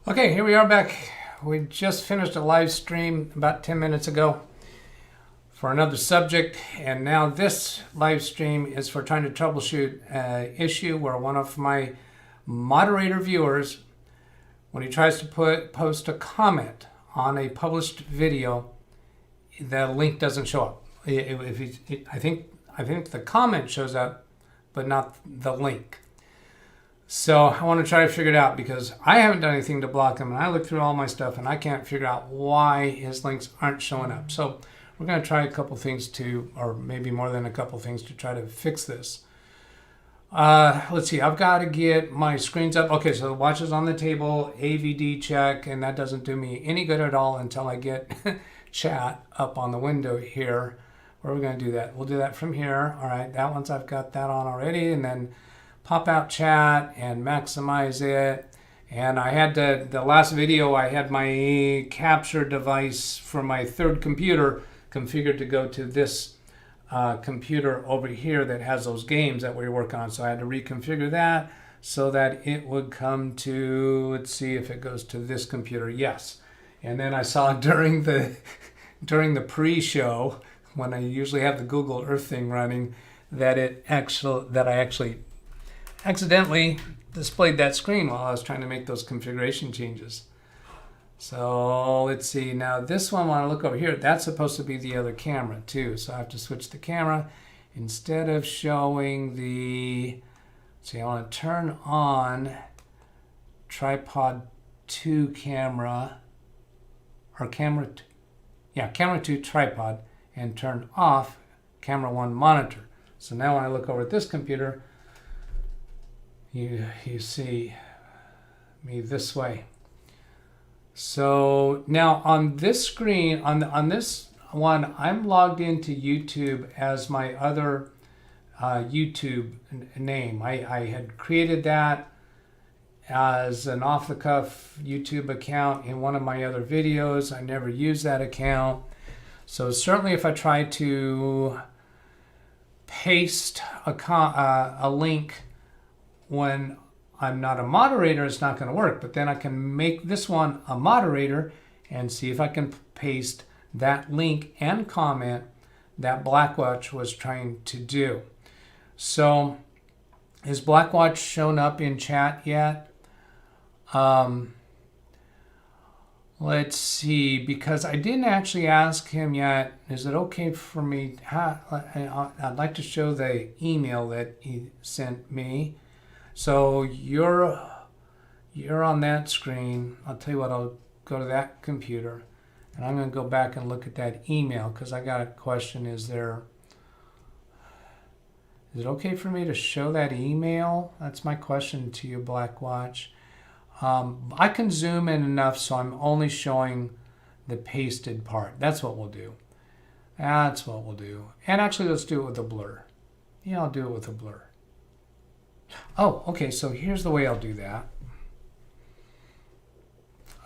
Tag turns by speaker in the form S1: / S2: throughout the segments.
S1: Okay, here we are back. We just finished a live stream about 10 minutes ago for another subject, and now this live stream is for trying to troubleshoot an issue where one of my moderator viewers, when he tries to post a comment on a published video, the link doesn't show up. I think the comment shows up, but not the link. So I want to try to figure it out because I haven't done anything to block him, and I looked through all my stuff and I can't figure out why his links aren't showing up. So we're going to try a couple things or maybe more than a couple things to try to fix this. Let's see, I've got to get my screens up. Okay, so the watch is on the table, AVD check, and that doesn't do me any good at all until I get chat up on the window here. Where are we going to do that? We'll do that from here. All right, that one's, I've got that on already, and then pop out chat and maximize it. And I had the last video, I had my capture device for my third computer configured to go to this computer over here that has those games that we were working on. So I had to reconfigure that so that it would come to, let's see if it goes to this computer. Yes. And then I saw during the pre-show, when I usually have the Google Earth thing running, that I actually accidentally displayed that screen while I was trying to make those configuration changes. So let's see, now this one, when I look over here, that's supposed to be the other camera too. So I have to switch the camera. Instead of showing see, I want to turn on tripod 2 camera, or camera 2 tripod, and turn off camera 1 monitor. So now when I look over at this computer, you see me this way. So now on this screen, on this one, I'm logged into YouTube as my other YouTube name. I had created that as an off-the-cuff YouTube account in one of my other videos. I never used that account. So certainly if I try to paste a link when I'm not a moderator, it's not going to work. But then I can make this one a moderator and see if I can paste that link and comment that Blackwatch was trying to do. So is Blackwatch shown up in chat yet? Let's see, because I didn't actually ask him yet. Is it okay for me? I'd like to show the email that he sent me. So you're on that screen. I'll tell you what, I'll go to that computer and I'm going to go back and look at that email because I got a question. Is it okay for me to show that email? That's my question to you, Blackwatch. I can zoom in enough so I'm only showing the pasted part. That's what we'll do. That's what we'll do. And actually, let's do it with a blur. Yeah, I'll do it with a blur. Oh, okay, so here's the way I'll do that.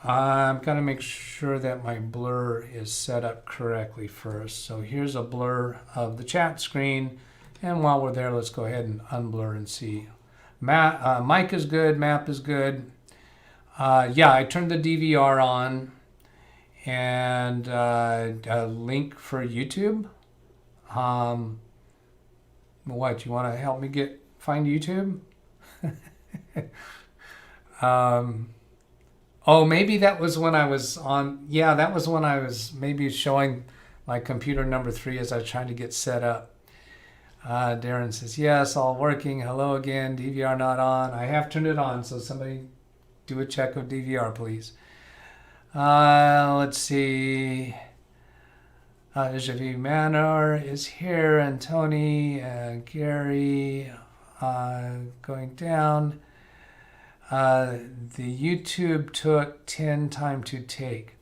S1: I've got to make sure that my blur is set up correctly first. So here's a blur of the chat screen. And while we're there, let's go ahead and unblur and see. Mic is good, map is good. Yeah, I turned the DVR on. And a link for YouTube. What, you want to help me find YouTube? Oh, maybe that was when I was on. Yeah, that was when I was maybe showing my computer number 3 as I was trying to get set up. Darren says, yes, all working. Hello again. DVR not on. I have turned it on, so somebody do a check of DVR, please. Let's see. Javi Manor is here, and Tony, Gary, going down. The YouTube took 10 time to take.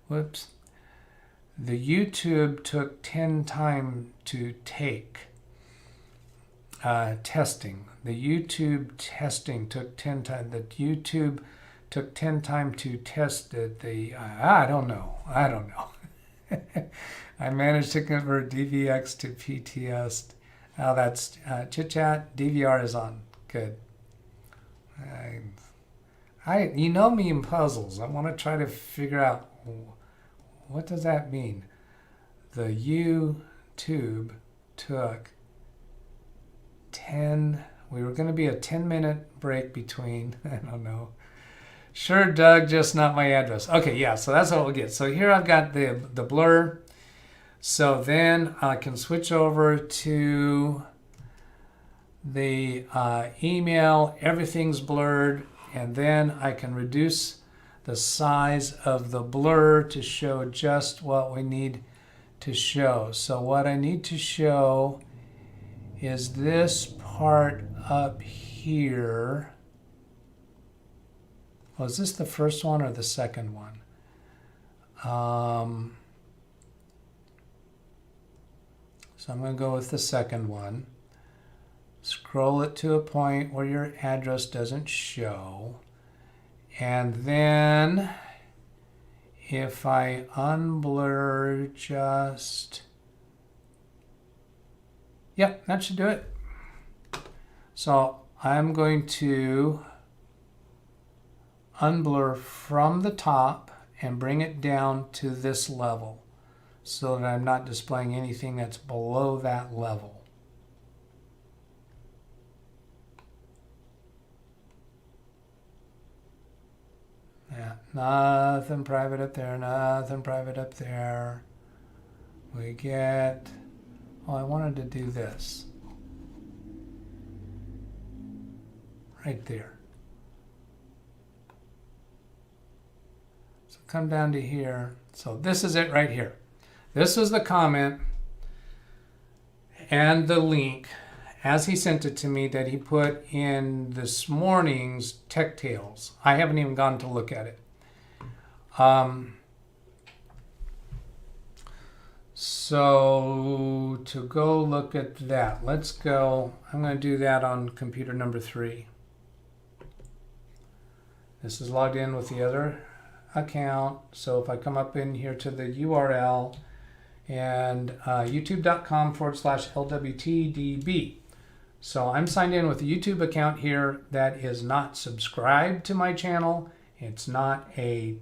S1: Whoops. The YouTube took 10 time to take. Testing. The YouTube testing took 10 time. The YouTube took 10 time to test it. I don't know. I managed to convert DVX to PTS. Oh, that's chit chat. DVR is on. Good. You know me in puzzles. I want to try to figure out what does that mean. The YouTube took 10. We were going to be a 10-minute break between. I don't know. Sure, Doug, just not my address. Okay, yeah, so that's what we'll get. So here I've got the blur. So then I can switch over to the email. Everything's blurred. And then I can reduce the size of the blur to show just what we need to show. So what I need to show is this part up here. Was this the first one or the second one? So I'm going to go with the second one. Scroll it to a point where your address doesn't show. And then if I unblur just... Yep, that should do it. So I'm going to unblur from the top and bring it down to this level so that I'm not displaying anything that's below that level. Yeah, nothing private up there, nothing private up there. We get, oh, I wanted to do this. Right there. So come down to here. So this is it right here. This was the comment and the link as he sent it to me that he put in this morning's Tech Tales. I haven't even gone to look at it. So to go look at that, let's go. I'm going to do that on computer number 3. This is logged in with the other account. So if I come up in here to the URL and youtube.com/LWTDB. So I'm signed in with a YouTube account here that is not subscribed to my channel. It's not a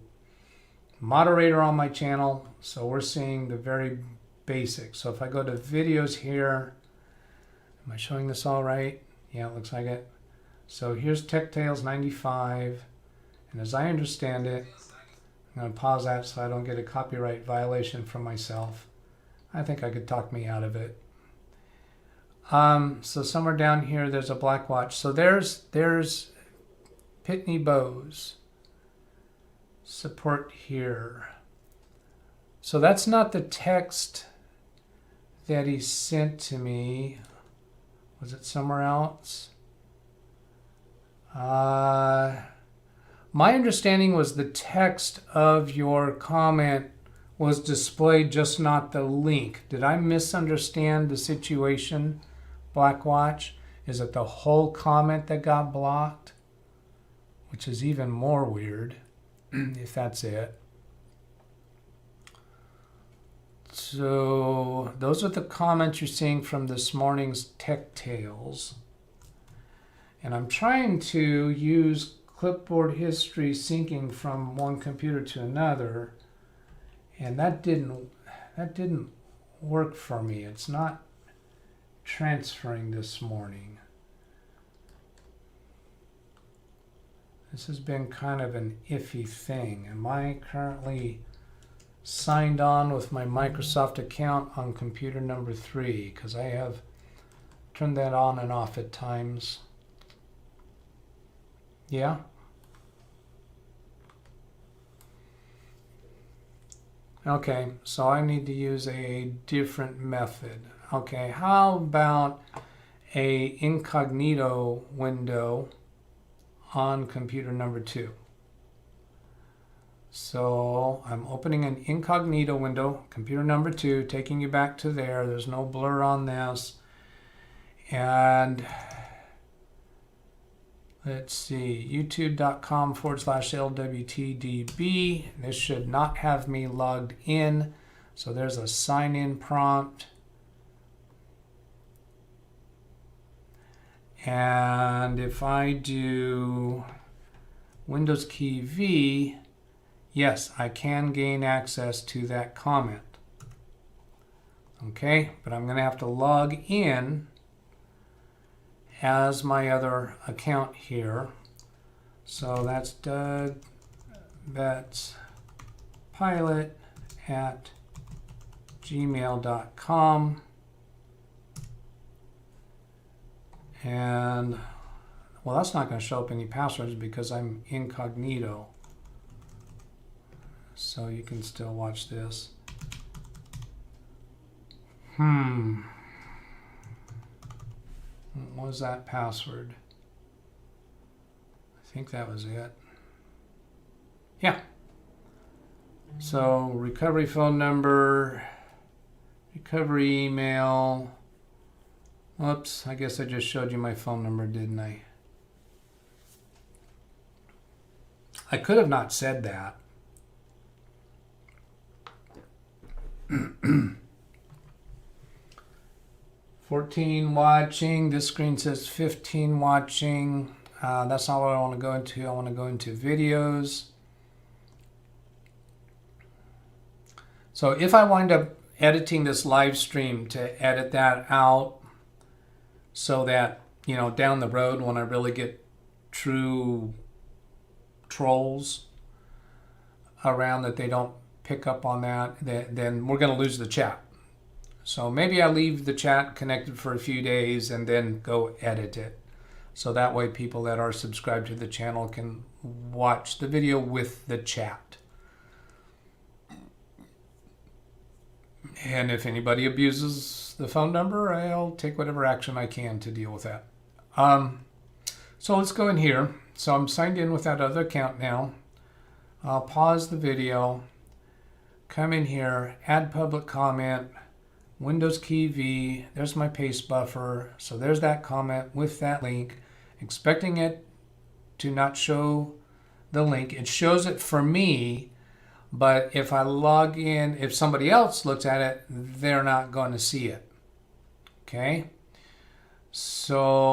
S1: moderator on my channel. So we're seeing the very basics. So if I go to videos here, am I showing this all right? Yeah, it looks like it. So here's Tech Tales 95. And as I understand it, I'm going to pause that so I don't get a copyright violation from myself. I think I could talk me out of it. So somewhere down here, there's a black watch. So there's Pitney Bowes support here. So that's not the text that he sent to me. Was it somewhere else? My understanding was the text of your comment was displayed, just not the link. Did I misunderstand the situation, Blackwatch? Is it the whole comment that got blocked? Which is even more weird, if that's it. So those are the comments you're seeing from this morning's Tech Tales. And I'm trying to use clipboard history syncing from one computer to another, and that didn't work for me. It's not transferring this morning. This has been kind of an iffy thing. Am I currently signed on with my Microsoft account on computer number 3? Because I have turned that on and off at times. Yeah. Okay, so I need to use a different method. Okay, how about a incognito window on computer number 2? So I'm opening an incognito window, computer number 2, taking you back to there. There's no blur on this. And let's see, youtube.com/LWTDB. This should not have me logged in. So there's a sign in prompt. And if I do Windows key V, yes, I can gain access to that comment. Okay, but I'm going to have to log in as my other account here. So that's DougBettsPilot@gmail.com. And, well, that's not going to show up any passwords because I'm incognito. So you can still watch this. What was that password? I think that was it. Yeah. So recovery phone number, recovery email. Whoops, I guess I just showed you my phone number, didn't I? I could have not said that. 14 watching. This screen says 15 watching. That's not what I want to go into. I want to go into videos. So if I wind up editing this live stream to edit that out so that, you know, down the road when I really get true trolls around that they don't pick up on that, then we're going to lose the chat. So maybe I leave the chat connected for a few days and then go edit it. So that way people that are subscribed to the channel can watch the video with the chat. And if anybody abuses the phone number, I'll take whatever action I can to deal with that. So let's go in here. So I'm signed in with that other account now. I'll pause the video, come in here, add public comment, Windows key V, there's my paste buffer. So there's that comment with that link, expecting it to not show the link. It shows it for me, but if I log in, if somebody else looks at it, they're not going to see it. Okay. So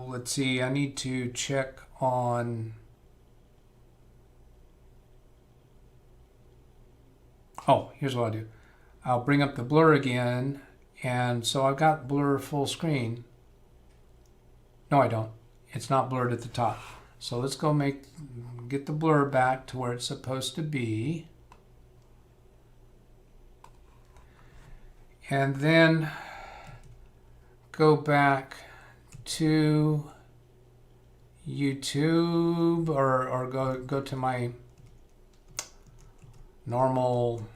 S1: let's see, I need to check on, oh, here's what I'll do. I'll bring up the blur again, and so I've got blur full screen. No, I don't. It's not blurred at the top. So let's go get the blur back to where it's supposed to be. And then go back to YouTube or go to my normal,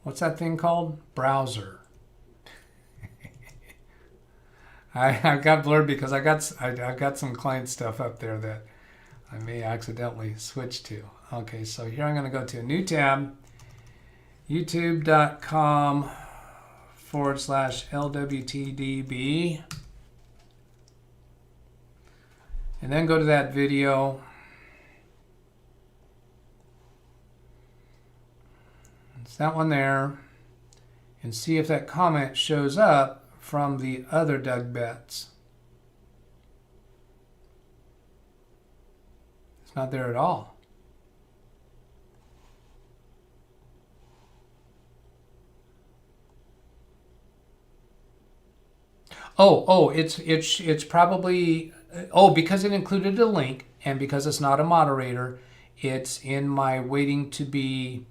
S1: what's that thing called? Browser. I got blurred because I got some client stuff up there that I may accidentally switch to. Okay, so here I'm going to go to a new tab, youtube.com/LWTDB, and then go to that video. It's that one there, and see if that comment shows up from the other DougBetts. It's not there at all. Oh, it's probably, because it included a link and because it's not a moderator, it's in my waiting to be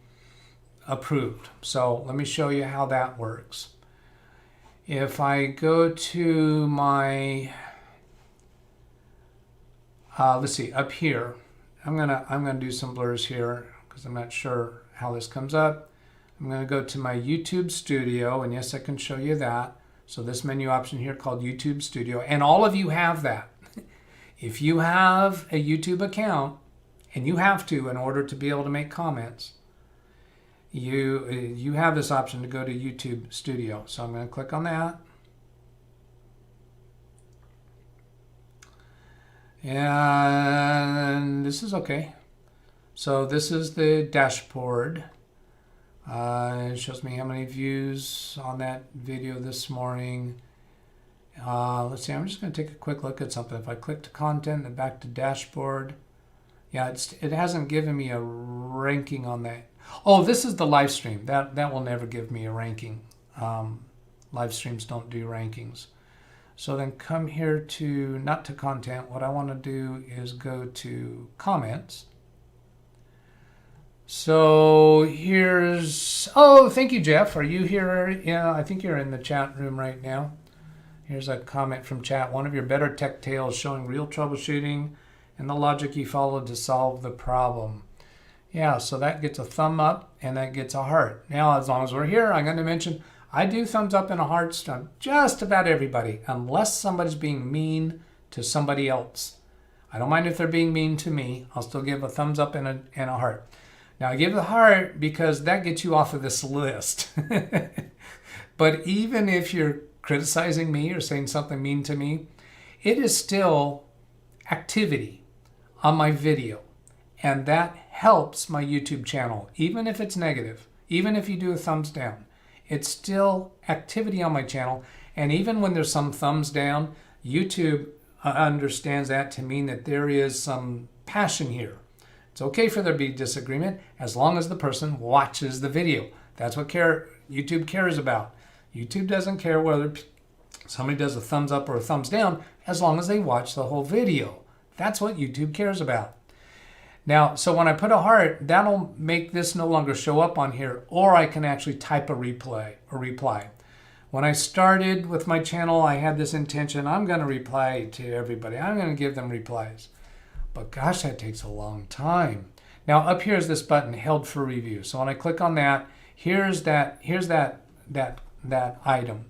S1: approved. So let me show you how that works. If I go to my, let's see, up here, I'm gonna do some blurs here because I'm not sure how this comes up. I'm gonna go to my YouTube Studio, and yes, I can show you that. So this menu option here called YouTube Studio, and all of you have that. If you have a YouTube account, and you have to in order to be able to make comments, you have this option to go to YouTube Studio. So I'm going to click on that. And this is okay. So this is the dashboard. It shows me how many views on that video this morning. Let's see, I'm just going to take a quick look at something. If I click to content and back to dashboard, yeah, it hasn't given me a ranking on that. Oh, this is the live stream. That will never give me a ranking. Live streams don't do rankings. So then come here to, not to content. What I want to do is go to comments. So here's, oh, thank you, Jeff. Are you here? Yeah, I think you're in the chat room right now. Here's a comment from chat. One of your better tech tales showing real troubleshooting and the logic you followed to solve the problem. Yeah, so that gets a thumb up and that gets a heart. Now, as long as we're here, I'm going to mention I do thumbs up and a heart on just about everybody, unless somebody's being mean to somebody else. I don't mind if they're being mean to me. I'll still give a thumbs up and a heart. Now, I give the heart because that gets you off of this list. But even if you're criticizing me or saying something mean to me, it is still activity on my video. And that helps my YouTube channel, even if it's negative, even if you do a thumbs down. It's still activity on my channel. And even when there's some thumbs down, YouTube understands that to mean that there is some passion here. It's okay for there to be disagreement as long as the person watches the video. That's what YouTube cares about. YouTube doesn't care whether somebody does a thumbs up or a thumbs down as long as they watch the whole video. That's what YouTube cares about. Now, so when I put a heart, that'll make this no longer show up on here, or I can actually type a reply. When I started with my channel, I had this intention, I'm going to reply to everybody. I'm going to give them replies. But gosh, that takes a long time. Now, up here is this button, held for review. So when I click on that, here's that item.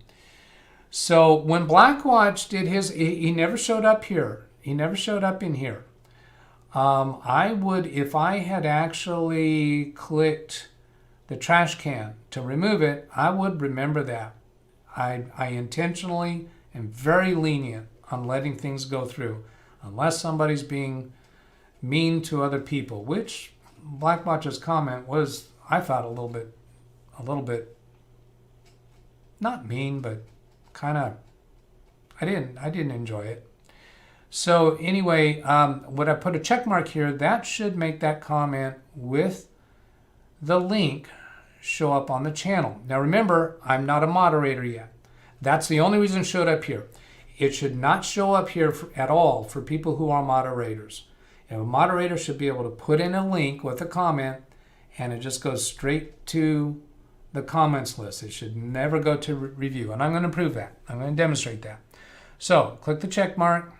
S1: So when Blackwatch did his, he never showed up here. He never showed up in here. I would, if I had actually clicked the trash can to remove it, I would remember that. I intentionally am very lenient on letting things go through, unless somebody's being mean to other people, which Blackwatch's comment was, I thought a little bit, not mean, but kind of, I didn't enjoy it. So anyway, when I put a check mark here, that should make that comment with the link show up on the channel. Now remember, I'm not a moderator yet. That's the only reason it showed up here. It should not show up here at all for people who are moderators. And a moderator should be able to put in a link with a comment and it just goes straight to the comments list. It should never go to review. And I'm going to prove that. I'm going to demonstrate that. So click the check mark.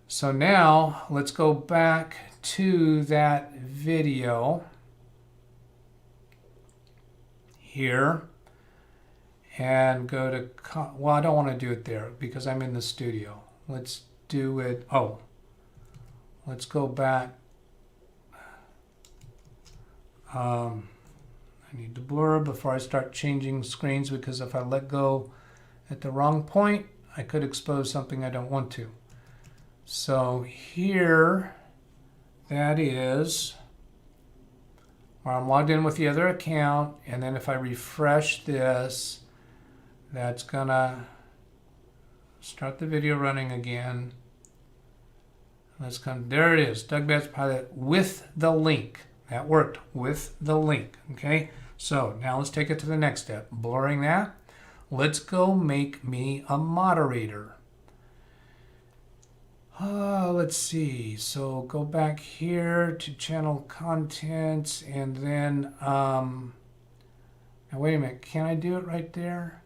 S1: So now let's go back to that video here and go to, well, I don't want to do it there because I'm in the studio. Let's do it, let's go back. I need to blur before I start changing screens because if I let go at the wrong point, I could expose something I don't want to. So here, that is where I'm logged in with the other account, and then if I refresh this, that's gonna start the video running again. Let's come, there it is, DougBetts Pilot with the link. That worked with the link, okay? So now let's take it to the next step. Blurring that, let's go make me a moderator. Let's see, so go back here to channel contents and then, now wait a minute, can I do it right there?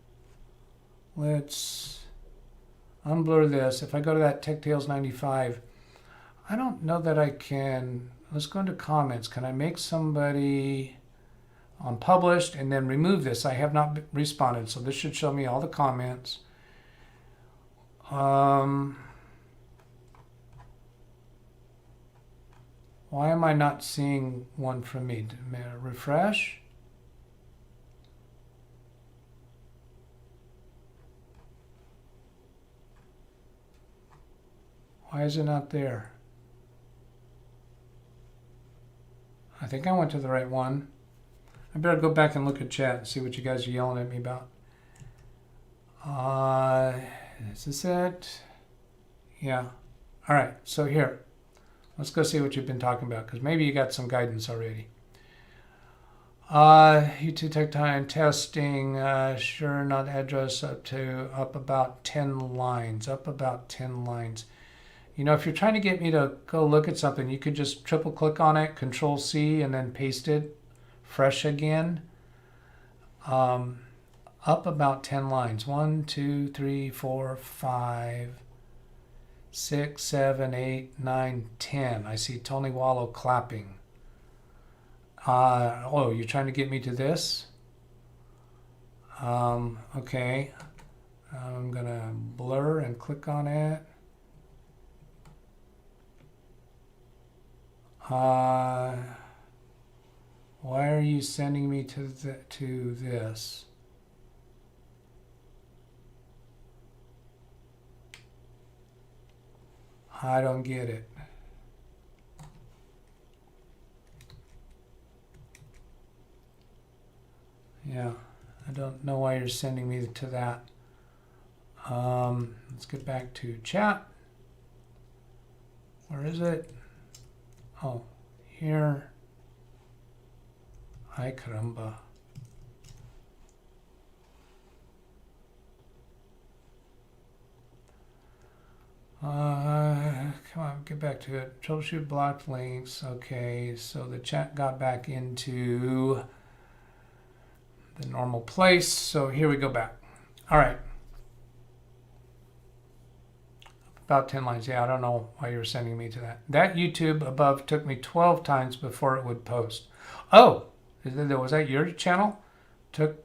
S1: Let's unblur this. If I go to that TechTales 95, I don't know that I can, let's go into comments. Can I make somebody on published and then remove this? I have not responded, so this should show me all the comments. Why am I not seeing one from me? May I refresh? Why is it not there? I think I went to the right one. I better go back and look at chat and see what you guys are yelling at me about. Is this it? Yeah. All right, so here, let's go see what you've been talking about, because maybe you got some guidance already. YouTube tech time testing, sure, not address up about 10 lines, up about 10 lines. You know, if you're trying to get me to go look at something, you could just triple click on it, Control C, and then paste it fresh again. Up about 10 lines. 1, 2, 3, 4, 5, 6, 7, 8, 9, 10. I see Tony Wallow clapping. Oh, you're trying to get me to this? Okay. I'm going to blur and click on it. Why are you sending me to this? I don't get it. Yeah, I don't know why you're sending me to that. Let's get back to chat. Where is it? Oh, here. Ay caramba. Come on, get back to it. Troubleshoot blocked links. Okay, so the chat got back into the normal place. So here we go back. All right. About 10 lines. Yeah, I don't know why you're sending me to that. That YouTube above took me 12 times before it would post. Oh, was that your channel? Took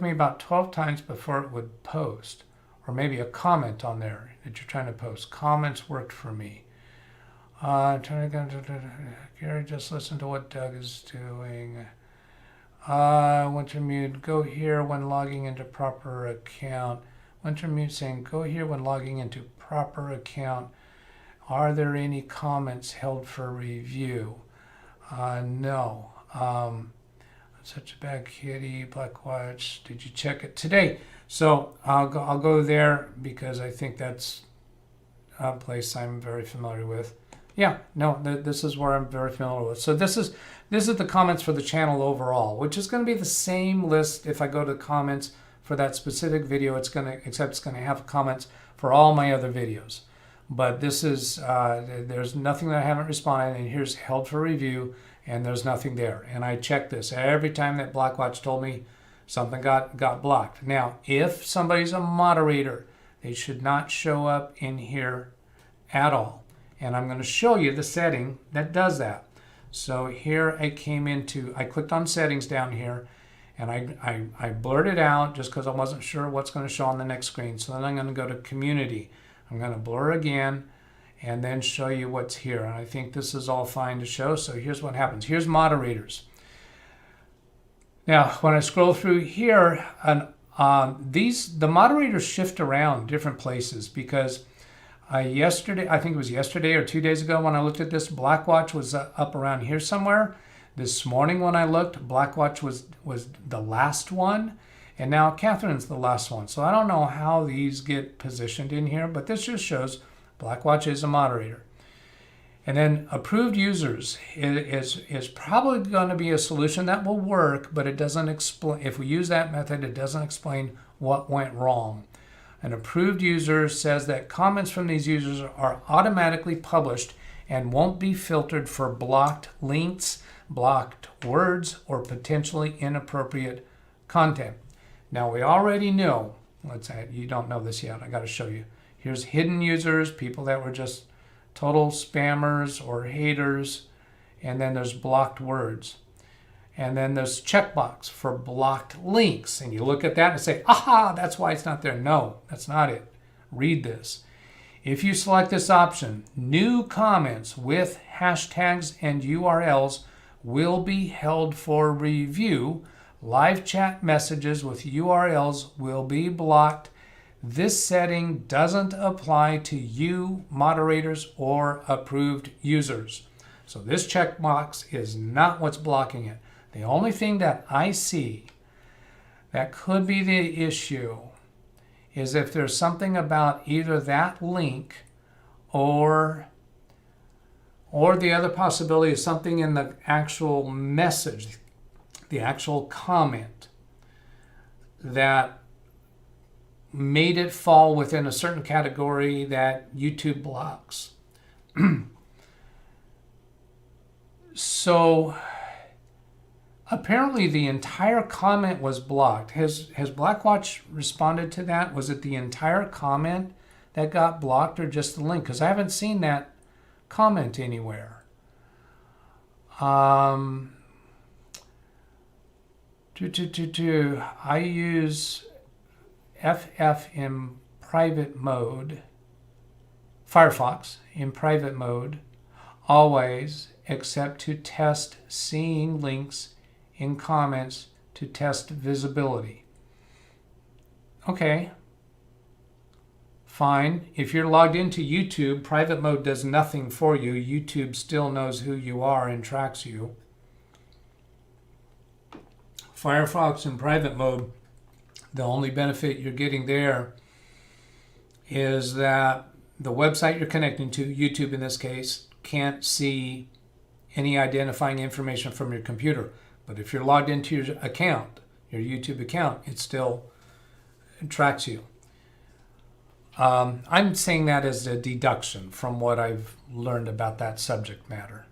S1: me about 12 times before it would post. Or maybe a comment on there that you're trying to post. Comments worked for me. Gary, just listen to what Doug is doing. Wintermute, go here when logging into proper account. Wintermute saying, go here when logging into proper account. Are there any comments held for review? No. Such a bad kitty, Black Watch. Did you check it today? So I'll go there because I think that's a place I'm very familiar with. Yeah, no, this is where I'm very familiar with. So this is the comments for the channel overall, which is going to be the same list if I go to comments for that specific video. Except it's going to have comments for all my other videos. But this is there's nothing that I haven't responded, and here's held for review, and there's nothing there. And I check this every time that Blackwatch told me something got blocked. Now, if somebody's a moderator, they should not show up in here at all. And I'm going to show you the setting that does that. So here I clicked on settings down here, and I blurred it out just because I wasn't sure what's going to show on the next screen. So then I'm going to go to community. I'm going to blur again and then show you what's here. And I think this is all fine to show. So here's what happens. Here's moderators. Now, when I scroll through here, the moderators shift around different places because yesterday, I think it was yesterday or 2 days ago when I looked at this, Blackwatch was up around here somewhere. This morning when I looked, Blackwatch was the last one, and now Catherine's the last one. So I don't know how these get positioned in here, but this just shows Blackwatch is a moderator. And then approved users is probably going to be a solution that will work, but it doesn't explain. If we use that method, it doesn't explain what went wrong. An approved user says that comments from these users are automatically published and won't be filtered for blocked links, blocked words, or potentially inappropriate content. Now we already know, let's say you don't know this yet, I got to show you. Here's hidden users, people that were just total spammers or haters, and then there's blocked words. And then there's checkbox for blocked links. And you look at that and say, aha, that's why it's not there. No, that's not it. Read this. If you select this option, new comments with hashtags and URLs will be held for review. Live chat messages with URLs will be blocked. This setting doesn't apply to you, moderators, or approved users. So this checkbox is not what's blocking it. The only thing that I see that could be the issue is if there's something about either that link or the other possibility is something in the actual message, the actual comment, that made it fall within a certain category that YouTube blocks. So apparently the entire comment was blocked. Has Blackwatch responded to that? Was it the entire comment that got blocked or just the link? Because I haven't seen that comment anywhere. I use FF in private mode, Firefox in private mode, always, except to test seeing links in comments to test visibility. Okay, fine. If you're logged into YouTube, private mode does nothing for you. YouTube still knows who you are and tracks you. Firefox in private mode, the only benefit you're getting there is that the website you're connecting to, YouTube in this case, can't see any identifying information from your computer. But if you're logged into your account, your YouTube account, it still tracks you. I'm saying that as a deduction from what I've learned about that subject matter.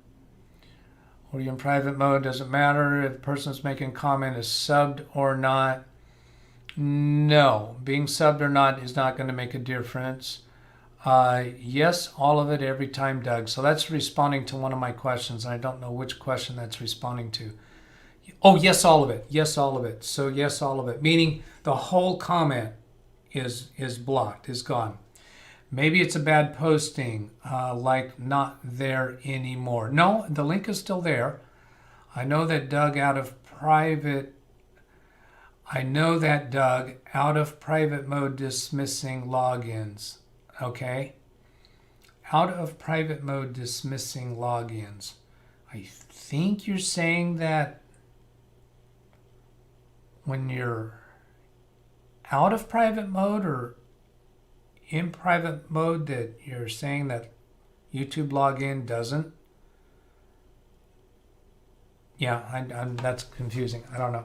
S1: Or you're in private mode, doesn't matter if the person's making a comment is subbed or not. No, being subbed or not is not going to make a difference. Yes, all of it every time, Doug. So that's responding to one of my questions, and I don't know which question that's responding to. Oh, yes, all of it. Yes, all of it. So yes, all of it. Meaning the whole comment is blocked, is gone. Maybe it's a bad posting, like not there anymore. No, the link is still there. I know that Doug out of private mode dismissing logins. Okay. Out of private mode dismissing logins. I think you're saying that when you're out of private mode or in private mode that you're saying that YouTube login doesn't. Yeah, that's confusing. I don't know.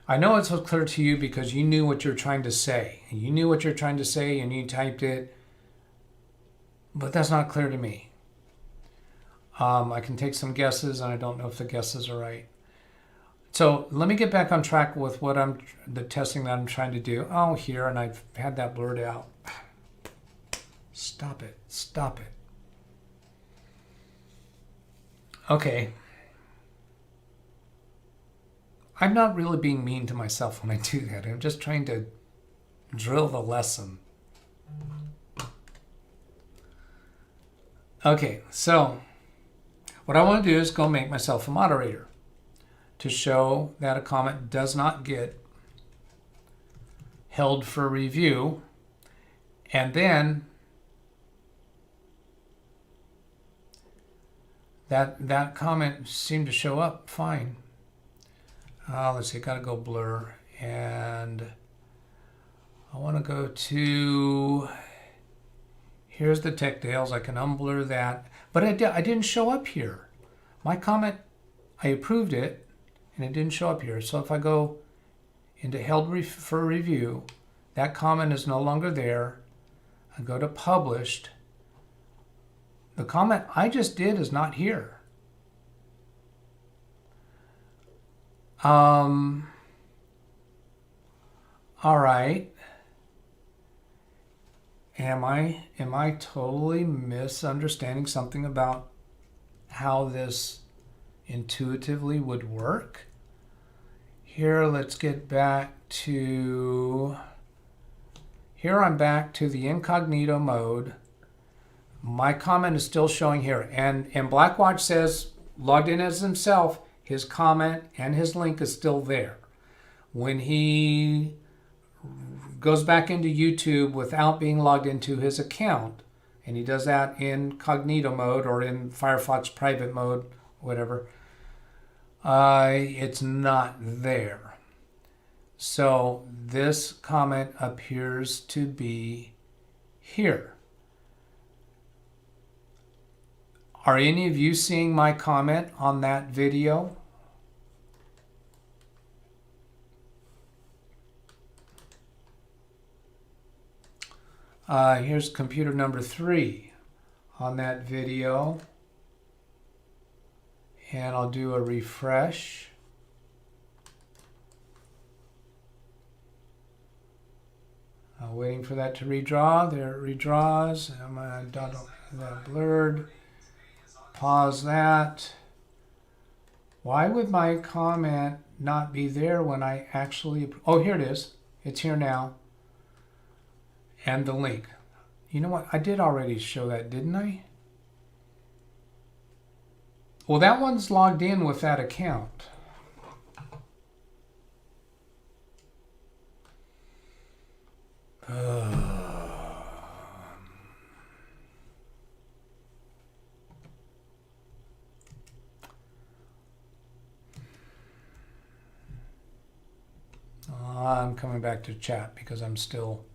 S1: I know it's so clear to you because you knew what you're trying to say. You knew what you're trying to say and you typed it, but that's not clear to me. I can take some guesses and I don't know if the guesses are right. So let me get back on track with what the testing that I'm trying to do. Oh, here, and I've had that blurred out. Stop it. Stop it. Okay. I'm not really being mean to myself when I do that. I'm just trying to drill the lesson. Okay, so what I want to do is go make myself a moderator to show that a comment does not get held for review. And then that comment seemed to show up fine. Let's see, gotta go blur, and I want to go to, here's the tech dales. I can unblur that, but I didn't show up here. My comment, I approved it, and it didn't show up here. So if I go into held for review, that comment is no longer there. I go to published. The comment I just did is not here. All right. Am I totally misunderstanding something about how this intuitively would work? Here, let's get back to, here I'm back to the incognito mode. My comment is still showing here, and Blackwatch says logged in as himself, his comment and his link is still there. When he goes back into YouTube without being logged into his account, and he does that in incognito mode or in Firefox private mode, whatever, it's not there. So this comment appears to be here. Are any of you seeing my comment on that video? Here's computer number 3 on that video. And I'll do a refresh. Waiting for that to redraw. There it redraws. I'm going to that blurred. Pause that. Why would my comment not be there when I actually... Oh, here it is. It's here now. And the link. You know what? I did already show that, didn't I? Well, that one's logged in with that account. I'm coming back to chat because I'm still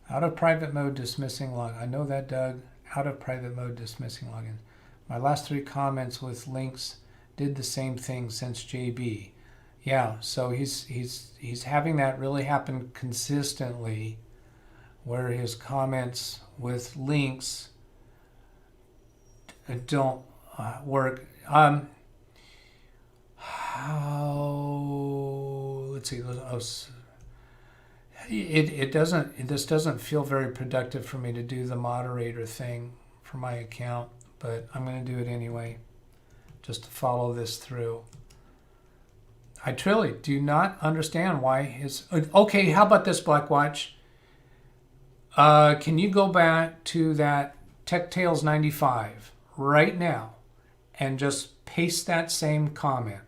S1: out of private mode dismissing login. I know that, Doug. Out of private mode dismissing login. My last 3 comments with links did the same thing since JB. Yeah, so he's having that really happen consistently, where his comments with links don't work. Let's see. This doesn't feel very productive for me to do the moderator thing for my account, but I'm going to do it anyway, just to follow this through. I truly do not understand why his... Okay, how about this, Blackwatch? Can you go back to that TechTales 95 right now and just paste that same comment?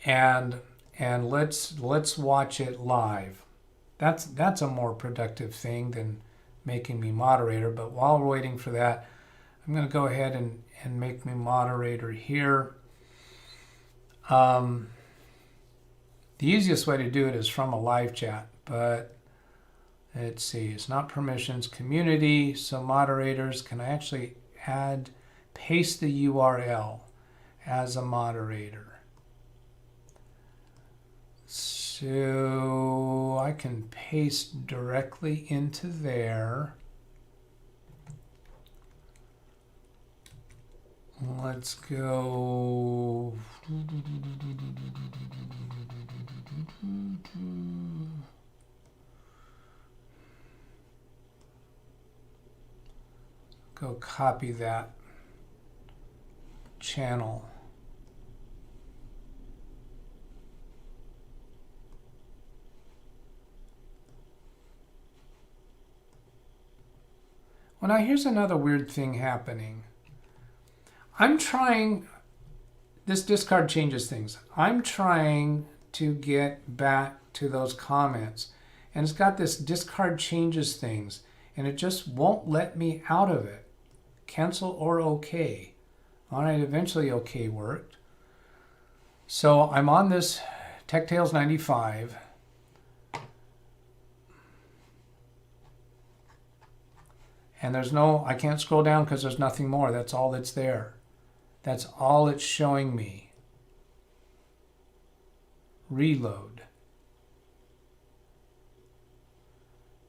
S1: And let's watch it live. That's a more productive thing than making me moderator. But while we're waiting for that, I'm going to go ahead and make me moderator here. The easiest way to do it is from a live chat, but let's see, it's not permissions, community, so moderators. Can I actually paste the URL as a moderator? So I can paste directly into there. Let's go. Go copy that channel. Well, now here's another weird thing happening. I'm trying, this discard changes things. I'm trying to get back to those comments, and it's got this discard changes things, and it just won't let me out of it. Cancel or OK. All right, eventually OK worked. So I'm on this TechTales 95. And there's no, I can't scroll down because there's nothing more. That's all that's there. That's all it's showing me. Reload.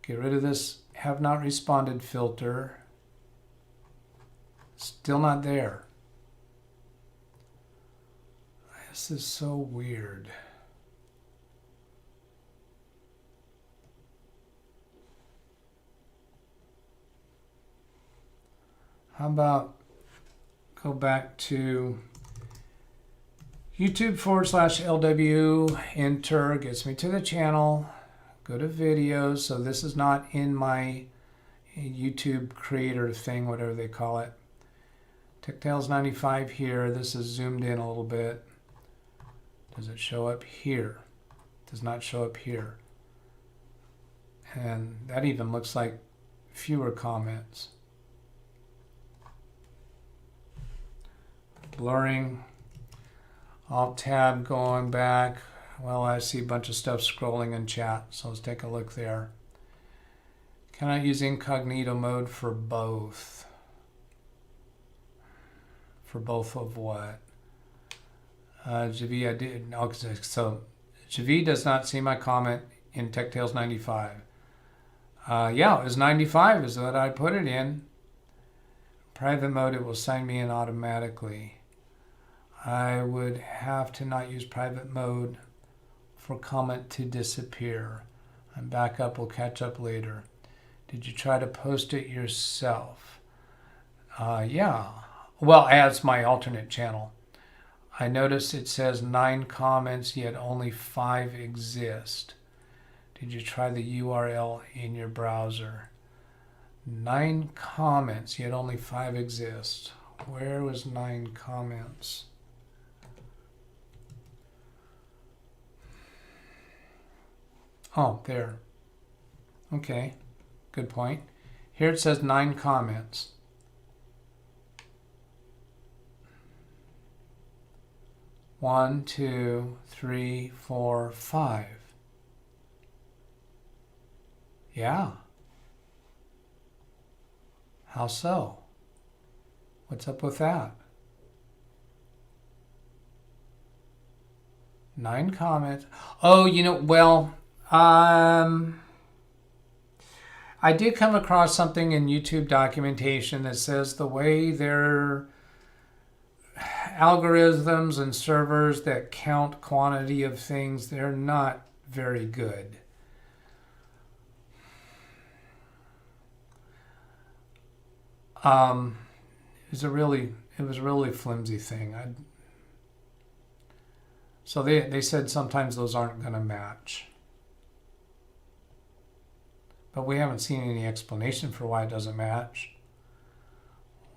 S1: Get rid of this have not responded filter. Still not there. This is so weird. How about go back to YouTube/LW, enter, gets me to the channel, go to videos. So this is not in my YouTube creator thing, whatever they call it. TechTales 95 here. This is zoomed in a little bit. Does it show up here? Does not show up here. And that even looks like fewer comments. Blurring, Alt-Tab going back. Well, I see a bunch of stuff scrolling in chat, so let's take a look there. Can I use incognito mode for both? For both of what? Javi, I did. Okay, so Javi does not see my comment in TechTales 95. Yeah, it was 95 is what I put it in. Private mode, it will sign me in automatically. I would have to not use private mode for comment to disappear. And backup will catch up later. Did you try to post it yourself? Yeah. Well, as my alternate channel. I notice it says 9 comments, yet only 5 exist. Did you try the URL in your browser? 9 comments, yet only 5 exist. Where was 9 comments? Oh, there. Okay, good point. Here it says 9 comments. One, two, three, four, 5. Yeah. How so? What's up with that? 9 comments. Oh, well, I did come across something in YouTube documentation that says the way their algorithms and servers that count quantity of things, they're not very good. It was a really flimsy thing. So they said sometimes those aren't going to match. But we haven't seen any explanation for why it doesn't match.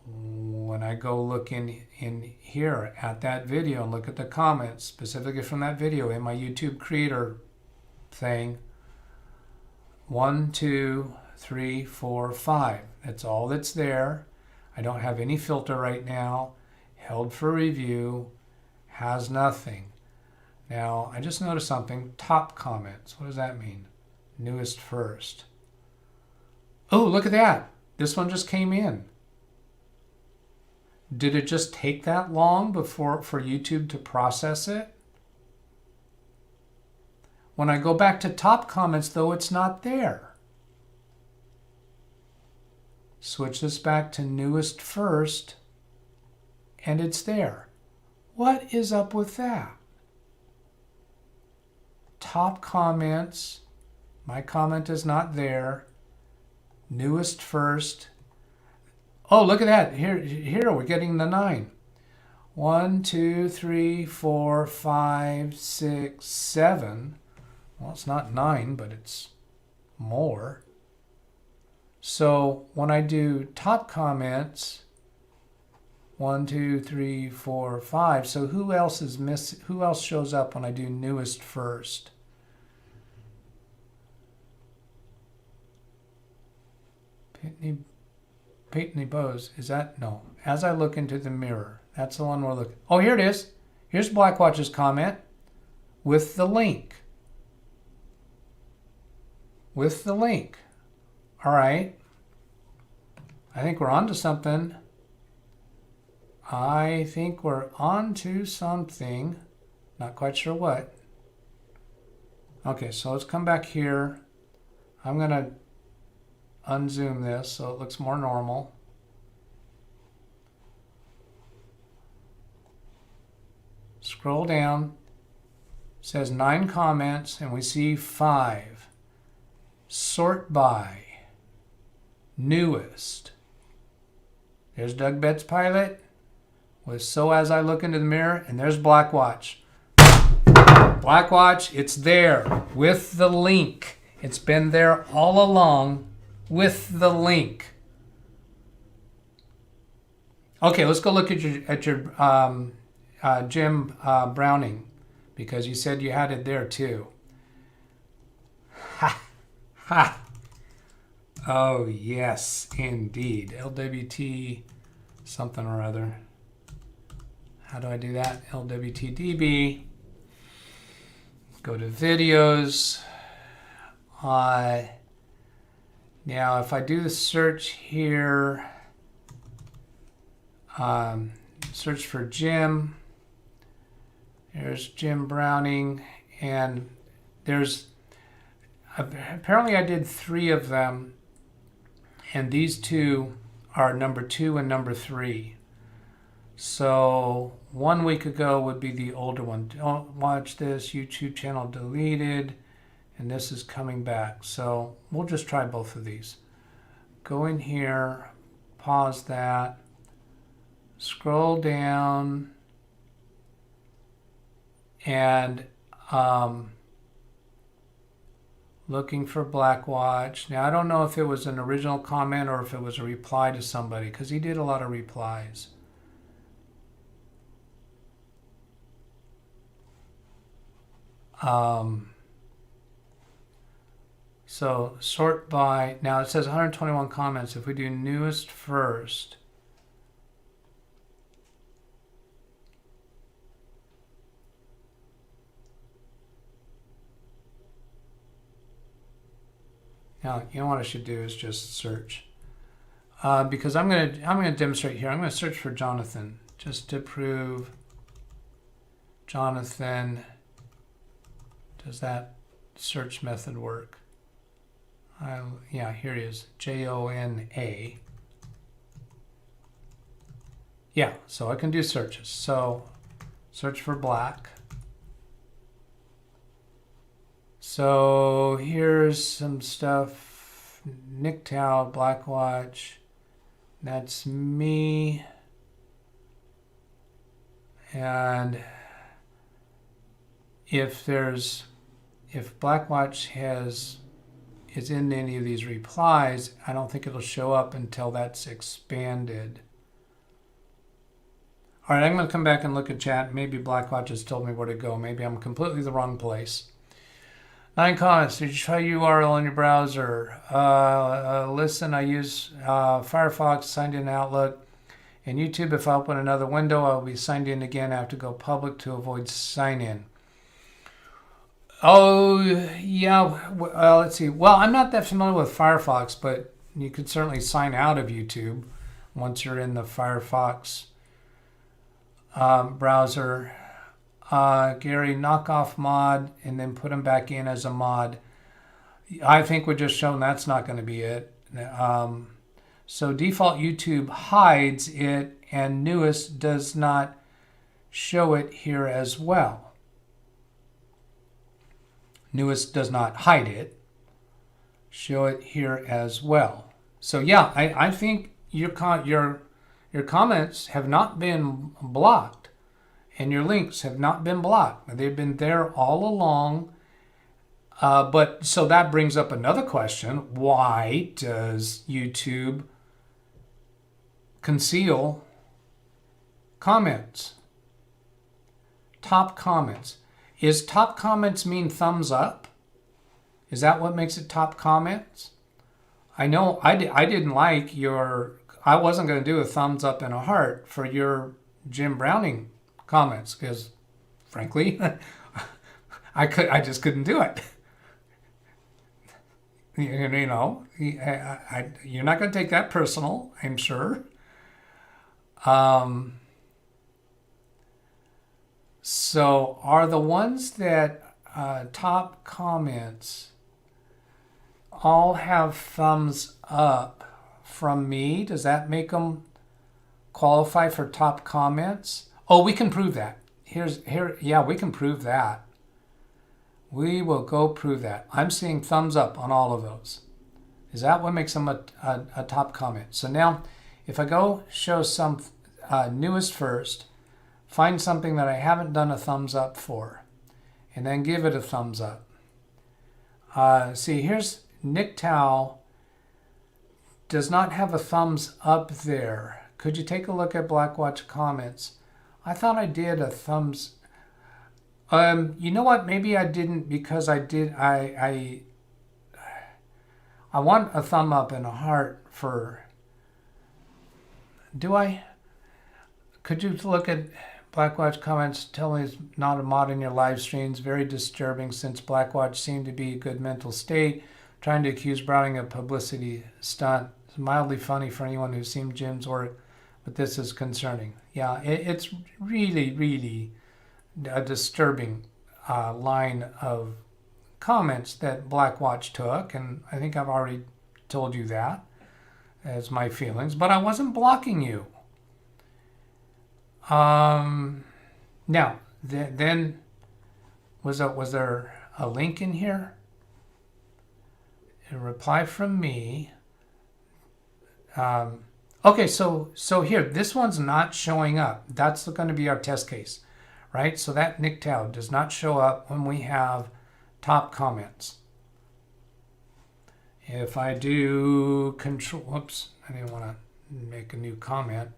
S1: When I go look in here at that video and look at the comments specifically from that video in my YouTube creator thing, 1, 2, 3, 4, 5. That's all that's there. I don't have any filter right now. Held for review. Has nothing. Now, I just noticed something. Top comments. What does that mean? Newest first. Oh, look at that. This one just came in. Did it just take that long for YouTube to process it? When I go back to top comments, though, it's not there. Switch this back to newest first, and it's there. What is up with that? Top comments, my comment is not there. Newest first. Oh, look at that. Here we're getting the 9. 1, 2, 3, 4, 5, 6, 7. Well, it's not 9, but it's more. So when I do top comments, 1, 2, 3, 4, 5. So who else is missing? Who else shows up when I do newest first? Pitney Bowes, is that? No. As I look into the mirror, that's the one we're looking. Oh, here it is. Here's Blackwatch's comment with the link. With the link. All right. I think we're on to something. Not quite sure what. Okay, so let's come back here. I'm going to unzoom this so it looks more normal. Scroll down. It says 9 comments and we see 5. Sort by. Newest. There's DougBetts Pilot with So As I Look Into the Mirror, and there's Blackwatch. Blackwatch, it's there with the link. It's been there all along with the link. Okay, let's go look at your Jim Browning, because you said you had it there too. Ha! Ha! Oh, yes, indeed. LWT something or other. How do I do that? LWTDB. Go to videos. Now, if I do the search here, search for Jim. There's Jim Browning, and there's apparently I did 3 of them, and these 2 are number 2 and number 3. So 1 week ago would be the older one. Don't watch this, YouTube channel deleted, and this is coming back. So we'll just try both of these. Go in here, pause that, scroll down, and looking for Blackwatch. Now, I don't know if it was an original comment or if it was a reply to somebody, because he did a lot of replies. So sort by, now it says 121 comments. If we do newest first, now, you know what I should do is just search, because I'm gonna demonstrate here. I'm gonna search for Jonathan just to prove Jonathan. Does that search method work? Yeah, here he is, Jona. Yeah, so I can do searches. So search for black. So here's some stuff. Nick Tao, Blackwatch. That's me. And if Blackwatch is in any of these replies, I don't think it'll show up until that's expanded. All right, I'm going to come back and look at chat. Maybe Blackwatch has told me where to go. Maybe I'm completely the wrong place. 9 comments. Did you try URL in your browser? Listen, I use Firefox, signed in Outlook. In YouTube, if I open another window, I'll be signed in again. I have to go public to avoid sign-in. Oh, yeah. Well, let's see. Well, I'm not that familiar with Firefox, but you could certainly sign out of YouTube once you're in the Firefox browser. Gary, knock off mod and then put them back in as a mod. I think we're just showing that's not going to be it. So default YouTube hides it, and newest does not show it here as well. Newest does not hide it. Show it here as well. So yeah, I think your comments have not been blocked, and your links have not been blocked. They've been there all along. But so that brings up another question. Why does YouTube conceal comments? Top comments. Is top comments mean thumbs up? Is that what makes it top comments? I know I didn't like I wasn't going to do a thumbs up and a heart for your Jim Browning comments because, frankly, I just couldn't do it. You know, you're not going to take that personal, I'm sure. So are the ones that top comments all have thumbs up from me? Does that make them qualify for top comments? Oh, we can prove that. Yeah, we can prove that. We will go prove that. I'm seeing thumbs up on all of those. Is that what makes them a top comment? So now, if I go show some newest first, find something that I haven't done a thumbs up for, and then give it a thumbs up. See, here's Nick Tao. Does not have a thumbs up there. Could you take a look at Blackwatch comments? I thought I did a thumbs. You know what? Maybe I didn't because I did. I want a thumb up and a heart for. Do I? Could you look at Blackwatch comments telling he's not a mod in your live streams. Very disturbing since Blackwatch seemed to be a good mental state. Trying to accuse Browning of publicity stunt. It's mildly funny for anyone who's seen Jim's work, but this is concerning. Yeah, it's really, really a disturbing line of comments that Blackwatch took, and I think I've already told you that as my feelings, but I wasn't blocking you. Now, then was there a link in here? A reply from me. Okay, so here, this one's not showing up. That's going to be our test case, right? So that Nick Tao does not show up when we have top comments. If I do control, whoops, I didn't want to make a new comment.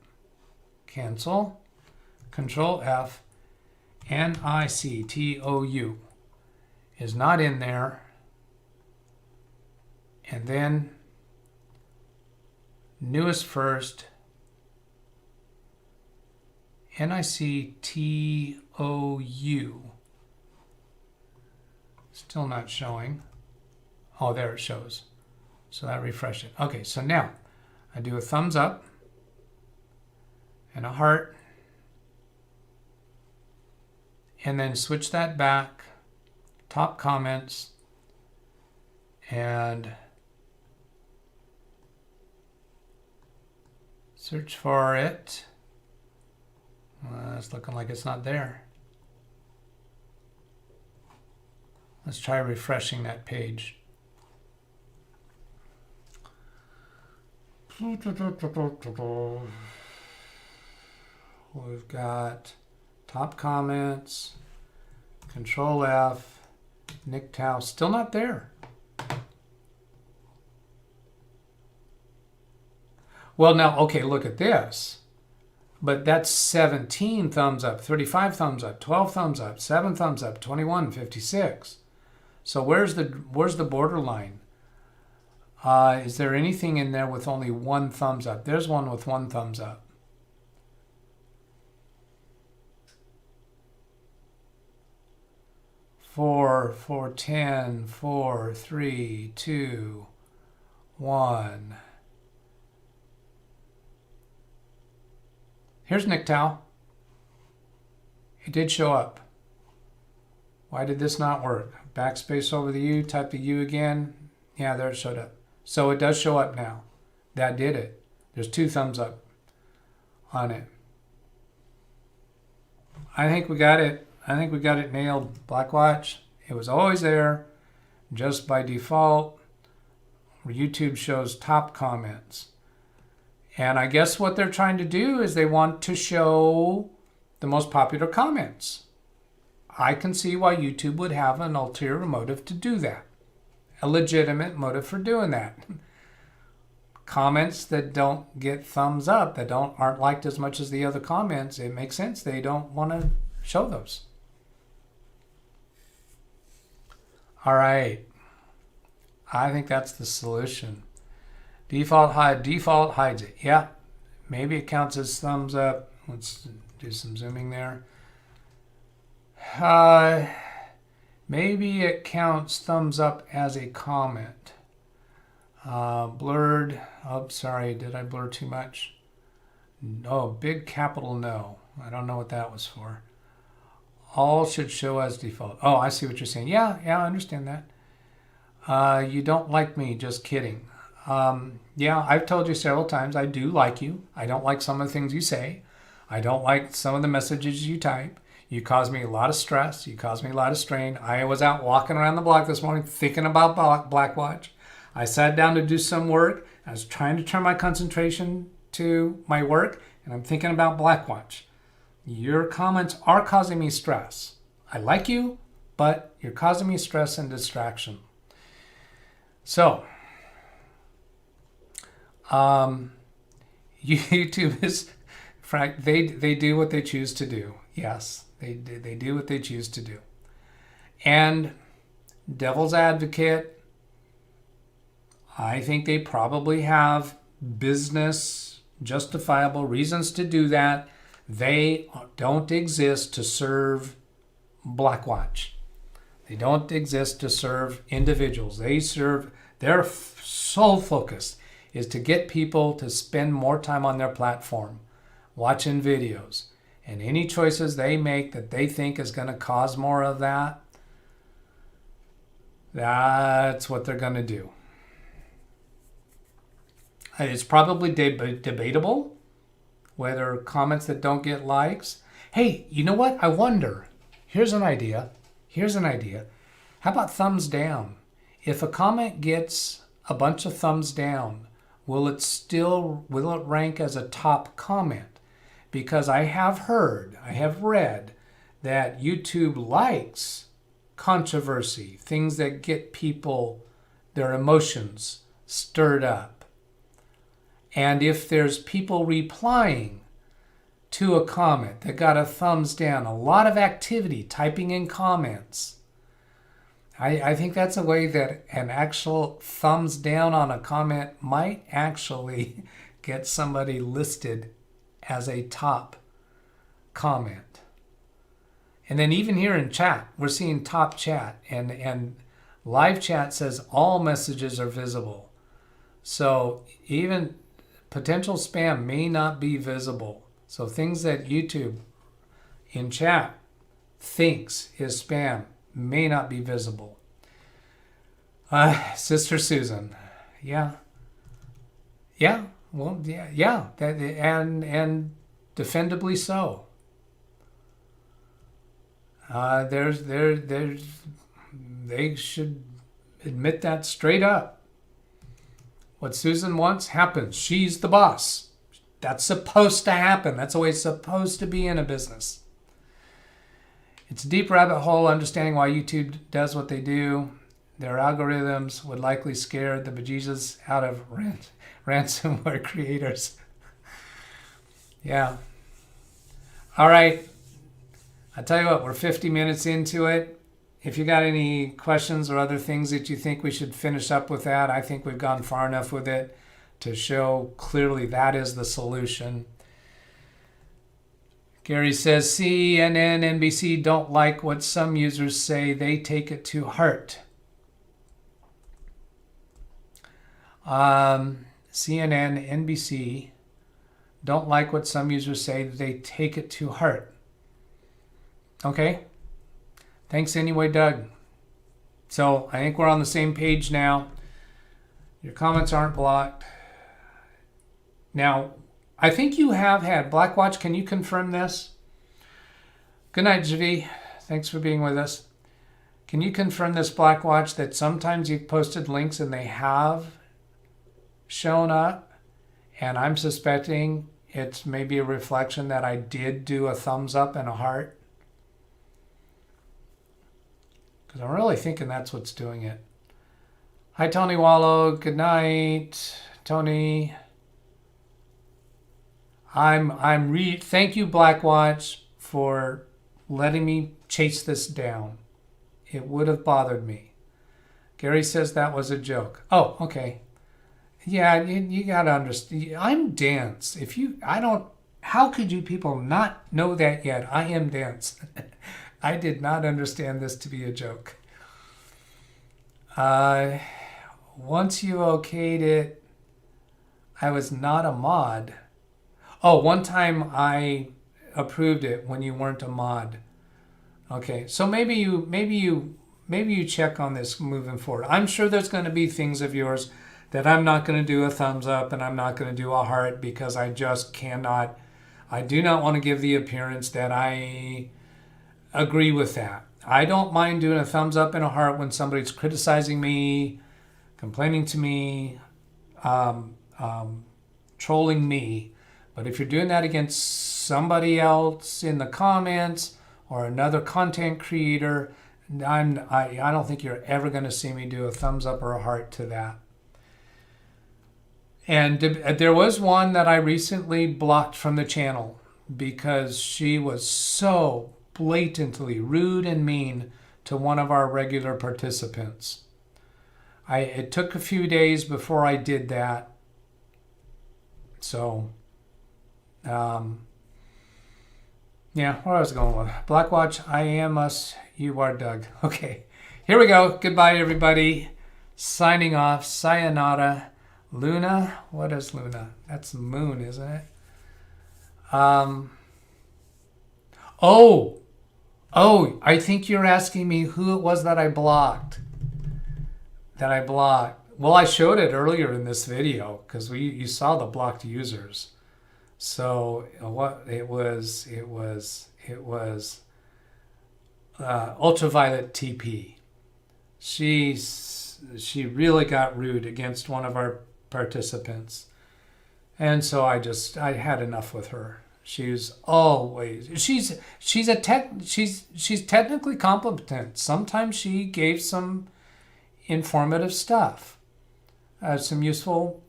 S1: Cancel, Control F, NICTOU is not in there. And then newest first, NICTOU. Still not showing. Oh, there it shows. So that refreshed it. Okay, so now I do a thumbs up and a heart, and then switch that back, top comments, and search for it. It's looking like it's not there. Let's try refreshing that page. We've got top comments, Control F, Nick Tao, still not there. Well, now, okay, look at this. But that's 17 thumbs up, 35 thumbs up, 12 thumbs up, 7 thumbs up, 21, 56. So where's the borderline? Is there anything in there with only 1 thumbs up? There's one with 1 thumbs up. Four, 10, 4, 3, 2, 1. Here's Nick Tao. It did show up. Why did this not work? Backspace over the U, type the U again. Yeah, there it showed up. So it does show up now. That did it. There's 2 thumbs up on it. I think we got it. I think we got it nailed, Blackwatch. It was always there, just by default. YouTube shows top comments. And I guess what they're trying to do is they want to show the most popular comments. I can see why YouTube would have an ulterior motive to do that. A legitimate motive for doing that. Comments that don't get thumbs up, that aren't liked as much as the other comments, it makes sense. They don't want to show those. All right. I think that's the solution. Default hides it. Yeah, maybe it counts as thumbs up. Let's do some zooming there. Maybe it counts thumbs up as a comment. Blurred. Oh, sorry, did I blur too much? No, big capital no. I don't know what that was for. All should show as default. Oh, I see what you're saying. Yeah, I understand that. You don't like me, just kidding. Yeah, I've told you several times I do like you. I don't like some of the things you say. I don't like some of the messages you type. You cause me a lot of stress. You cause me a lot of strain. I was out walking around the block this morning thinking about Blackwatch. I sat down to do some work. I was trying to turn my concentration to my work, and I'm thinking about Blackwatch. Your comments are causing me stress. I like you, but you're causing me stress and distraction. So, YouTube is, Frank, they do what they choose to do. Yes, they do what they choose to do. And devil's advocate, I think they probably have business justifiable reasons to do that. They don't exist to serve Blackwatch. They don't exist to serve individuals. Their sole focus is to get people to spend more time on their platform, watching videos. And any choices they make that they think is going to cause more of that, that's what they're going to do. It's probably debatable whether comments that don't get likes. Hey, you know what? I wonder. Here's an idea. How about thumbs down? If a comment gets a bunch of thumbs down, will it rank as a top comment? Because I have read that YouTube likes controversy, things that get people, their emotions stirred up. And if there's people replying to a comment that got a thumbs down, a lot of activity, typing in comments, I think that's a way that an actual thumbs down on a comment might actually get somebody listed as a top comment. And then even here in chat, we're seeing top chat, and live chat says all messages are visible. So even potential spam may not be visible. So things that YouTube in chat thinks is spam may not be visible. Sister Susan, yeah, well, yeah, that, and defendably so. They should admit that straight up. What Susan wants happens. She's the boss. That's supposed to happen. That's the way it's supposed to be in a business. It's a deep rabbit hole understanding why YouTube does what they do. Their algorithms would likely scare the bejesus out of ransomware creators. Yeah. All right. I tell you what, we're 50 minutes into it. If you got any questions or other things that you think we should finish up with that, I think we've gone far enough with it to show clearly that is the solution. Gary says, CNN, NBC don't like what some users say. They take it to heart. CNN, NBC don't like what some users say. They take it to heart. Okay. Thanks anyway, Doug. So I think we're on the same page now. Your comments aren't blocked. Now, I think you have had Blackwatch. Can you confirm this? Good night, Javi. Thanks for being with us. Can you confirm this, Blackwatch, that sometimes you've posted links and they have shown up? And I'm suspecting it's maybe a reflection that I did do a thumbs up and a heart. Because I'm really thinking that's what's doing it. Hi, Tony Wallow. Good night, Tony. Thank you, Blackwatch, for letting me chase this down. It would have bothered me. Gary says that was a joke. Oh, okay. Yeah, you gotta understand. I'm dense. How could you people not know that yet? I am dense. I did not understand this to be a joke. Once you okayed it, I was not a mod. Oh, one time I approved it when you weren't a mod. Okay, so maybe you check on this moving forward. I'm sure there's going to be things of yours that I'm not going to do a thumbs up and I'm not going to do a heart because I just cannot. I do not want to give the appearance that I agree with that. I don't mind doing a thumbs up and a heart when somebody's criticizing me, complaining to me, trolling me. But if you're doing that against somebody else in the comments or another content creator, I don't think you're ever going to see me do a thumbs up or a heart to that. And there was one that I recently blocked from the channel because she was so blatantly rude and mean to one of our regular participants. It took a few days before I did that. So, Yeah, where I was going with Blackwatch, I am us, you are Doug. Okay, here we go. Goodbye, everybody. Signing off. Sayonara. Luna? What is Luna? That's the moon, isn't it? Oh, I think you're asking me who it was that I blocked. Well, I showed it earlier in this video because you saw the blocked users. So what it was Ultraviolet TP. She really got rude against one of our participants, and so I had enough with her. She's technically competent. Sometimes she gave some informative stuff, some useful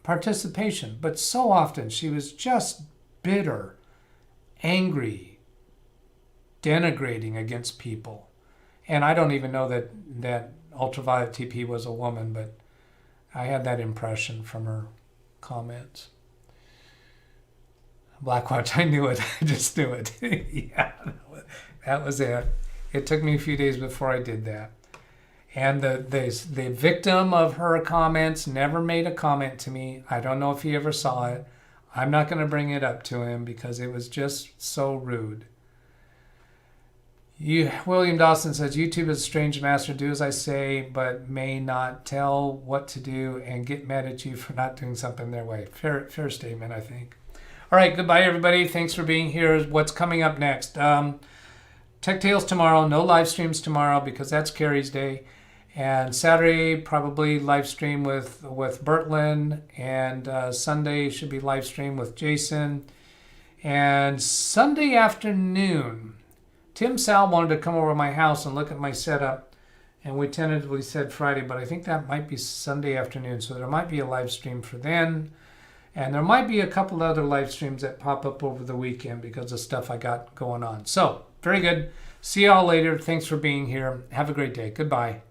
S1: participation, but so often she was just bitter, angry, denigrating against people. And I don't even know that Ultraviolet TP was a woman, but I had that impression from her comments. Blackwatch, I knew it. I just knew it. Yeah, that was it. It took me a few days before I did that. And the victim of her comments never made a comment to me. I don't know if he ever saw it. I'm not going to bring it up to him because it was just so rude. William Dawson says, YouTube is a strange master. Do as I say, but may not tell what to do and get mad at you for not doing something their way. Fair statement, I think. All right, goodbye, everybody. Thanks for being here. What's coming up next? Tech Tales tomorrow. No live streams tomorrow because that's Carrie's day. And Saturday, probably live stream with Bertlin. And Sunday should be live stream with Jason. And Sunday afternoon, Tim Sal wanted to come over to my house and look at my setup. And we tentatively said Friday, but I think that might be Sunday afternoon. So there might be a live stream for then. And there might be a couple other live streams that pop up over the weekend because of stuff I got going on. So, very good. See y'all later. Thanks for being here. Have a great day. Goodbye.